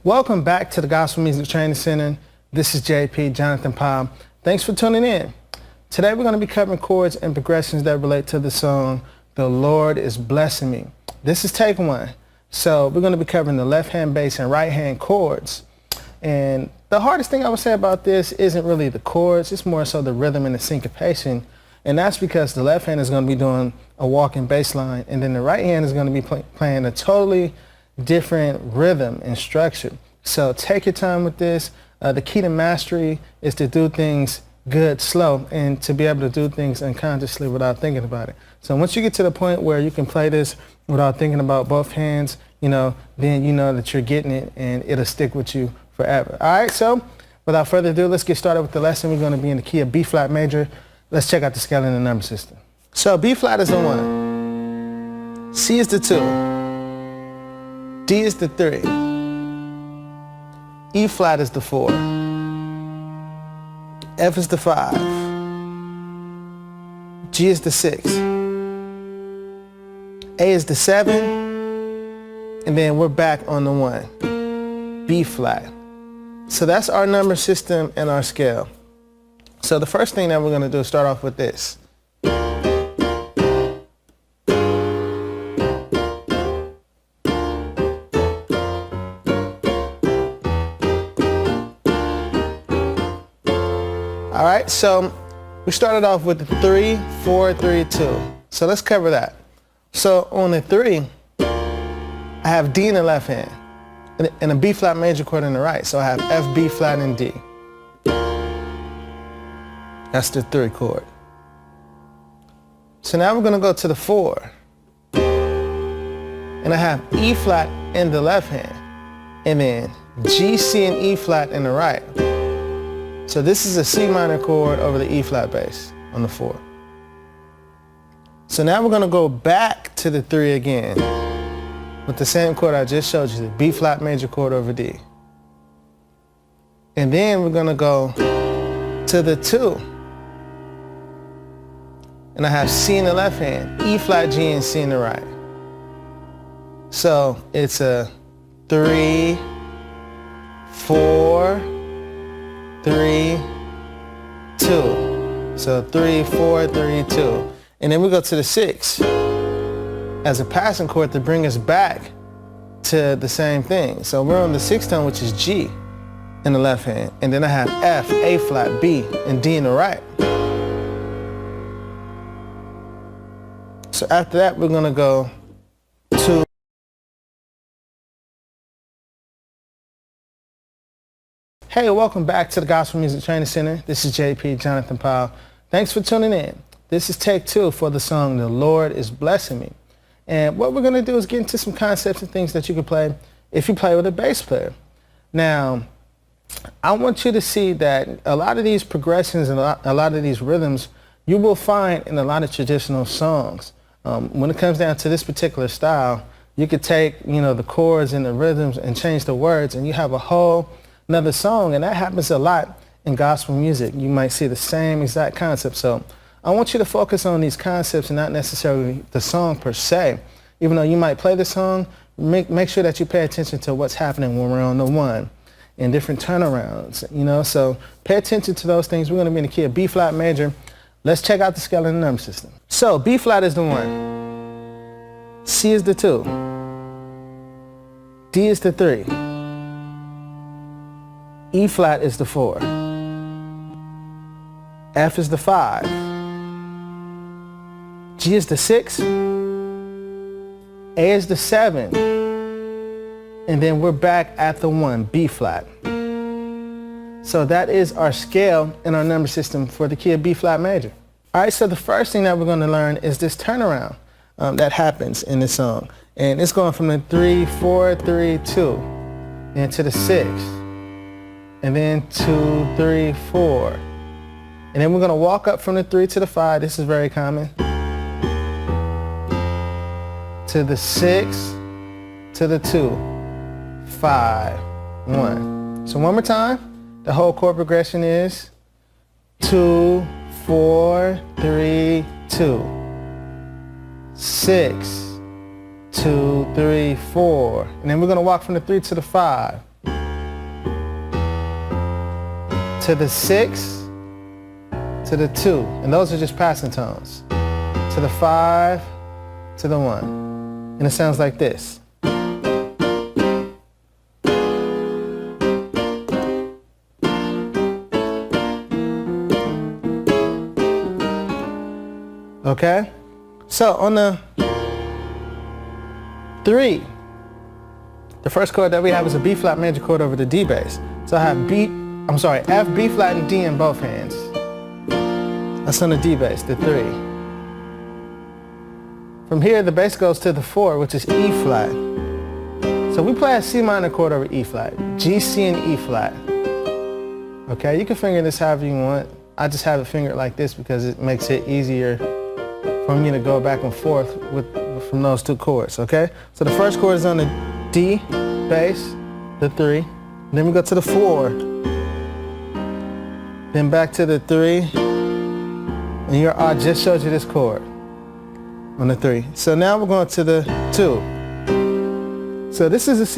Welcome back to the Gospel Music Training Center. This is JP, Jonathan Powell. Thanks for tuning in. Today we're going to be covering chords and progressions that relate to the song, The Lord is Blessing Me. This is take one. So we're going to be covering the left hand bass and right hand chords. And the hardest thing I would say about this isn't really the chords, it's more so the rhythm and the syncopation. And that's because the left hand is going to be doing a walking bass line, and then the right hand is going to be playing a totally different rhythm and structure. So take your time with this. The key to mastery is to do things good, slow, and to be able to do things unconsciously without thinking about it. So once you get to the point where you can play this without thinking about both hands, then you know that you're getting it and it'll stick with you forever. All right, so without further ado, let's get started with the lesson. We're going to be in the key of B flat major. Let's check out the scale and the number system. So B flat is the 1, C is the 2, D is the 3, E flat is the 4, F is the 5, G is the 6, A is the 7, and then we're back on the 1, B flat. So that's our number system and our scale. So the first thing that we're going to do is start off with this. All right, so we started off with the 3, 4, 3, 2. So let's cover that. So on the 3, I have D in the left hand and a B flat major chord in the right. So I have F, B flat, and D. That's the 3 chord. So now we're going to go to the 4. And I have E flat in the left hand, and then G, C, and E flat in the right. So this is a C minor chord over the E flat bass on the 4. So now we're going to go back to the 3 again with the same chord I just showed you, the B flat major chord over D. And then we're going to go to the 2. And I have C in the left hand, E flat, G, and C in the right. So it's a 3, 4, 3, 2. So 3, 4, 3, 2. And then we go to the 6 as a passing chord to bring us back to the same thing. So we're on the 6th tone, which is G in the left hand. And then I have F, A flat, B, and D in the right. So after that, we're going to go to Hey, welcome back to the Gospel Music Training Center. This is JP, Jonathan Powell. Thanks for tuning in. This is take 2 for the song, The Lord is Blessing Me. And what we're going to do is get into some concepts and things that you can play if you play with a bass player. Now, I want you to see that a lot of these progressions and a lot of these rhythms you will find in a lot of traditional songs. When it comes down to this particular style, you could take, the chords and the rhythms and change the words, and you have a whole another song, and that happens a lot in gospel music. You might see the same exact concept. So I want you to focus on these concepts and not necessarily the song per se. Even though you might play the song, make sure that you pay attention to what's happening when we're on the 1 and different turnarounds, So pay attention to those things. We're going to be in the key of B flat major. Let's check out the scale and the number system. So B flat is the 1, C is the 2, D is the 3, E flat is the 4, F is the 5, G is the 6, A is the 7, and then we're back at the 1, B flat. So that is our scale and our number system for the key of B flat major. All right, so the first thing that we're going to learn is this turnaround that happens in this song. And it's going from the 3, 4, 3, 2, and to the 6, and then 2, 3, 4. And then we're going to walk up from the 3 to the 5. This is very common. To the 6, to the 2, 5, 1. So one more time. The whole chord progression is 2, 4, 3, 2, 6, 2, 3, 4. And then we're going to walk from the 3 to the 5. to the 6, to the 2, and those are just passing tones, to the 5, to the 1, and it sounds like this. Okay, so on the 3, the first chord that we have is a B flat major chord over the D bass. So I have F, B flat, and D in both hands. That's on the D bass, the 3. From here, the bass goes to the 4, which is E flat. So we play a C minor chord over E flat, G, C, and E flat. Okay, you can finger this however you want. I just have it fingered like this because it makes it easier for me to go back and forth from those 2 chords, okay? So the first chord is on the D bass, the 3. Then we go to the 4. Then back to the 3. And your art just showed you this chord on the 3. So now we're going to the 2. So this is a C